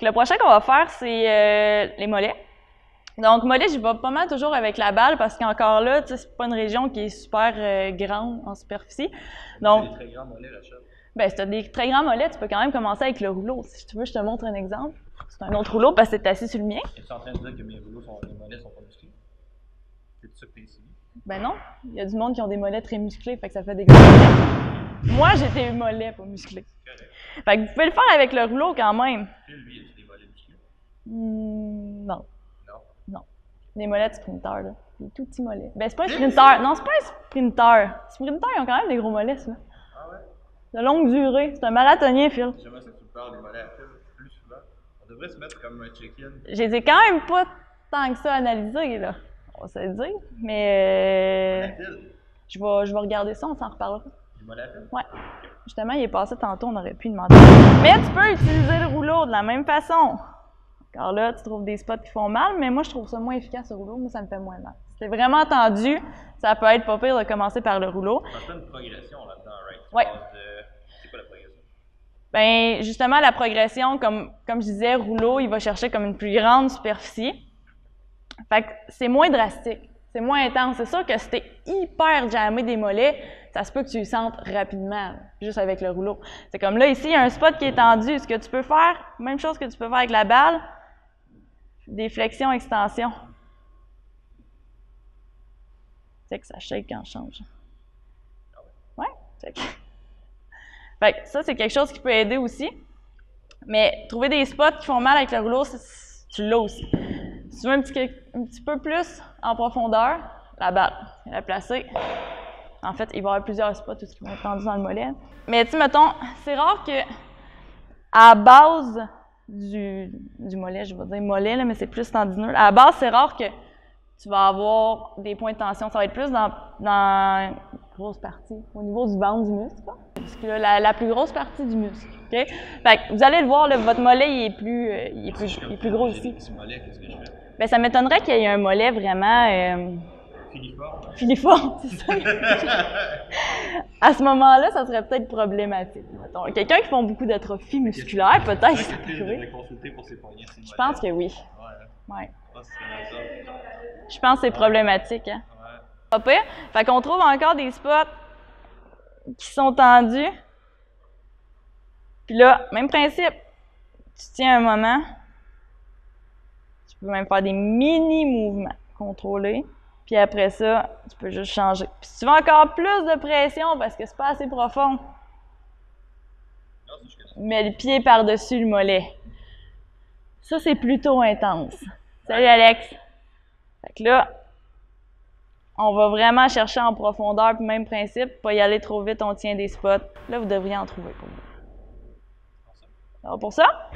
le prochain qu'on va faire, c'est les mollets. Donc, mollets, j'y vais pas mal toujours avec la balle parce qu'encore là, tu sais, c'est pas une région qui est super grande en superficie. Donc, c'est des très grands mollets, Rachel. Ben, si tu as des très grands mollets, tu peux quand même commencer avec le rouleau. Si tu veux, je te montre un exemple. C'est un autre rouleau parce que tu es assis sur le mien. Es-tu en train de dire que mes mollets sont pas musclés? C'est ça que tu insinues? Ben non, il y a du monde qui ont des mollets très musclés, fait que ça fait des gros mollets. Moi, j'ai des mollets pas musclés. Correct. Fait que vous pouvez le faire avec le rouleau quand même. Phil, lui, as-tu des mollets musclés? Non. Non. Non. Des mollets de sprinter, là. Des tout petits mollets. Ben, c'est pas un sprinter. Non, c'est pas un sprinter. Les sprinters, ils ont quand même des gros mollets, ça. Ah ouais? De longue durée. C'est un marathonien, Phil. J'aimerais ça que tu me parles des mollets à Phil plus souvent. On devrait se mettre comme un check-in. Je les ai quand même pas tant que ça analysés, là. On va se le dire. Mais je vais regarder ça, on s'en reparlera. Du mollet à Phil? Ouais. Justement, il est passé tantôt, on aurait pu demander. Mais tu peux utiliser le rouleau de la même façon. Car là, tu trouves des spots qui font mal, mais moi, je trouve ça moins efficace, le rouleau. Moi, ça me fait moins mal. Si t'es vraiment tendu, ça peut être pas pire de commencer par le rouleau. Ça fait une progression là-dedans, right? Ouais. C'est quoi la progression? Ben, justement, la progression, comme je disais, rouleau, il va chercher comme une plus grande superficie. Fait que c'est moins drastique, c'est moins intense. C'est sûr que si t'es hyper jammé des mollets, ça se peut que tu le sentes rapidement, juste avec le rouleau. C'est comme là, ici, il y a un spot qui est tendu. Ce que tu peux faire, même chose que tu peux faire avec la balle, des flexions, extensions. Tu sais que ça shake quand je change. Ouais, fait que ça, c'est quelque chose qui peut aider aussi. Mais trouver des spots qui font mal avec le rouleau, tu l'as aussi. Si tu veux un petit peu plus en profondeur, la balle, la placer. En fait, il va y avoir plusieurs spots qui vont être tendus dans le mollet. Mais tu sais, mettons, c'est rare que à la base du mollet, je vais dire mollet, là, mais c'est plus tendineux. À la base, c'est rare que tu vas avoir des points de tension. Ça va être plus dans une grosse partie, au niveau du ventre du muscle. La plus grosse partie du muscle. Okay? Fait que vous allez le voir, là, votre mollet il est plus gros ici. Petit mollet, qu'est-ce que je fais? Ben, ça m'étonnerait qu'il y ait un mollet vraiment Filiforme. filiforme, c'est ça. À ce moment-là, ça serait peut-être problématique. Quelqu'un qui font beaucoup d'atrophie musculaire, peut-être ça peut arriver. Consulter pour ses poignets. Je pense que oui. Ouais. Ouais. Je Je pense que c'est problématique. Hein? Ouais. Pas pire. Fait qu'on trouve encore des spots qui sont tendus. Puis là, même principe. Tu tiens un moment. Tu peux même faire des mini-mouvements contrôlés. Puis après ça, tu peux juste changer. Puis si tu veux encore plus de pression parce que c'est pas assez profond, mets le pied par-dessus le mollet. Ça, c'est plutôt intense. Salut Alex! Fait que là, on va vraiment chercher en profondeur, puis même principe, pas y aller trop vite, on tient des spots. Là, vous devriez en trouver pour vous. Alors pour ça?